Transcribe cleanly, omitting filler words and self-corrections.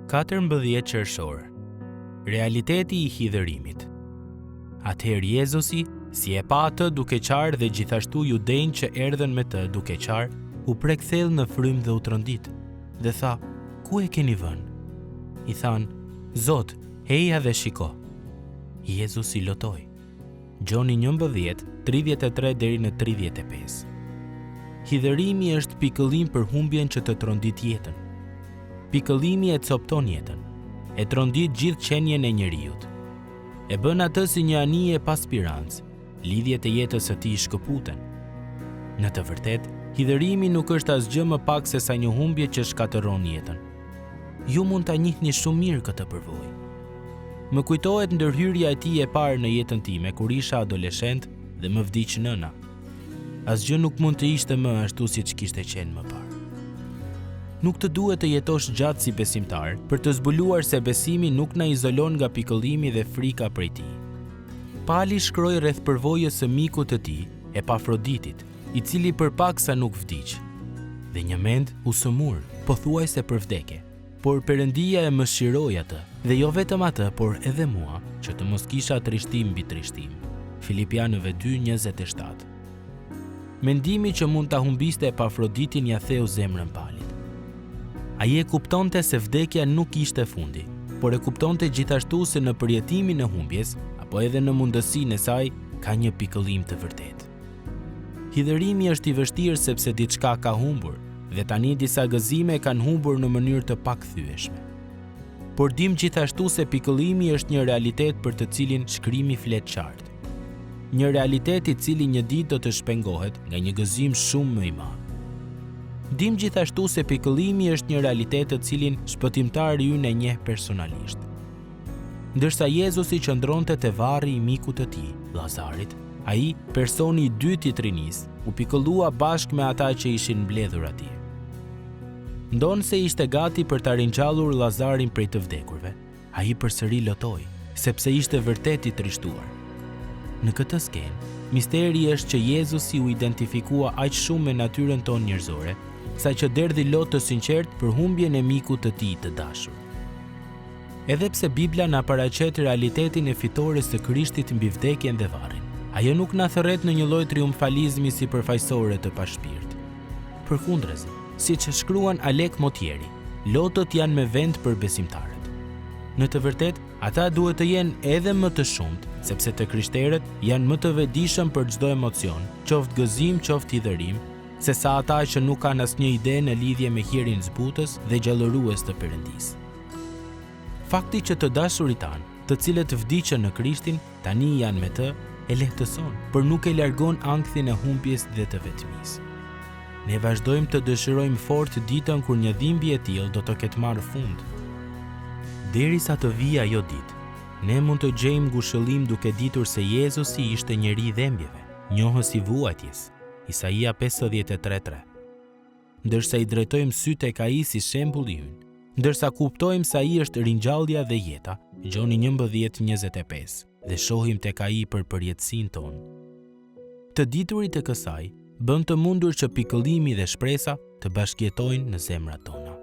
14 qershor. Realiteti i hidhërimit. Atëherë Jezusi, si e pa atë duke qarë dhe gjithashtu judejnë që erdhen me të duke qarë, u prek thellë në frymë dhe u trondit, dhe tha, ku e keni vënë? I thanë, Zot, heja dhe shiko. Jezusi lotoi. Gjoni 11, 33 deri në 35. Hidhërimi është pikëllim për humbjen që të trondit jetën. Pikëllimi e copton jetën, e trondit gjithë qenjen e njeriut. E bën atë si një anije pa spirancë, lidhjet e jetës së tij shkëputen. Në të vërtetë, hidhërimi nuk është asgjë më pak se sa një humbje që shkatërron jetën. Ju mund ta njihni shumë mirë këtë përvojë. Më kujtohet ndërhyrja e tij e parë në jetën time kur isha adoleshent dhe më vdiq nëna. Asgjë nuk mund të ishte më ashtu siç kishte qenë më parë. Nuk të duhet të jetosh gjatë si besimtar për të zbuluar se besimi nuk na izolon nga pikëllimi dhe frika prej tij. Pali shkroi rreth përvojës së mikut të tij, Epafroditit, i cili përpaksa nuk vdiq. Dhe një mend u sëmur, pothuajse për vdekje. Por Perëndia e mëshiroi atë, dhe jo vetëm atë, por edhe mua, që të mos kisha trishtim mbi trishtim. Filipianëve 2:27. Mendimi që mund ta humbiste Epafroditin ja theu zemrën Palit. Ai e kuptonte se vdekja nuk ishte fundi, por e kuptonte gjithashtu se në përjetimin e humbjes, apo edhe në mundësinë e saj, ka një pikëllim të vërtetë. Hidhërimi është i vështirë sepse diçka ka humbur, dhe tani disa gëzime kanë humbur në mënyrë të pakthyeshme. Por dim gjithashtu se pikëllimi është një realitet për të cilin shkrimi flet qartë. Një realitet i cili një ditë do të shpengohet nga një gëzim shumë më i madh. Dim gjithashtu se pikëllimi është një realitet të cilin shpëtimtari ynë e njeh personalisht. Ndërsa Jezusi qëndronte te varri i mikut të tij, Llazarit, ai, personi i dytë i Trinisë, u pikëllua bashkë me ata që ishin mbledhur atij. Ndonë se ishte gati për ta ringjallur Llazarin prej të vdekurve, ai përsëri lotoi, sepse ishte vërtet i trishtuar. Në këtë skenë, misteri është që Jezusi u identifikua aq shumë me natyrën tonë njerëzore, saqë derdhi lot të sinqert për humbjen e mikut të tij të dashur. Edhe pse Bibla na paraqet realitetin e fitores së Krishtit mbi vdekjen dhe varrin, ajo nuk na thërret në një lloj triumfalizmi sipërfaqësore të pashpirt. Përkundrezi, siç shkruan Alek Motjeri, lotët janë me vend për besimtarët. Në të vërtetë, ata duhet të jenë edhe më të shumt, sepse të krishterët janë më të vetëdijshëm për çdo emocion, qoftë gëzim, qoftë hidhërim, se sa ata që nuk kanë asnjë ide në lidhje me hirin zbutës dhe gjallërues të Perëndisë. Fakti që të dashurit tanë, të cilët vdiqën në Krishtin, tani janë me të, e lehtëson, por nuk e largon ankthin e humbjes dhe të vetmisë. Ne vazhdojmë të dëshirojmë fort ditën kur një dhimbje e tillë do të ketë marrë fund. Derisa të vijë ajo ditë, ne mund të gjejmë ngushëllim duke ditur se Jezusi ishte njeri i dhembjeve, njohës i vuajtjes, Isaia 53:3. Ndërsa i drejtojmë sytë tek ai si shembull i ynë, ndërsa kuptojmë se ai është ringjallja dhe jeta, Gjoni 11:25, dhe shohim tek ai për përjetësinë tonë. Të diturit e kësaj bën të mundur që pikëllimi dhe shpresa të bashkëjetojnë në zemrat tona.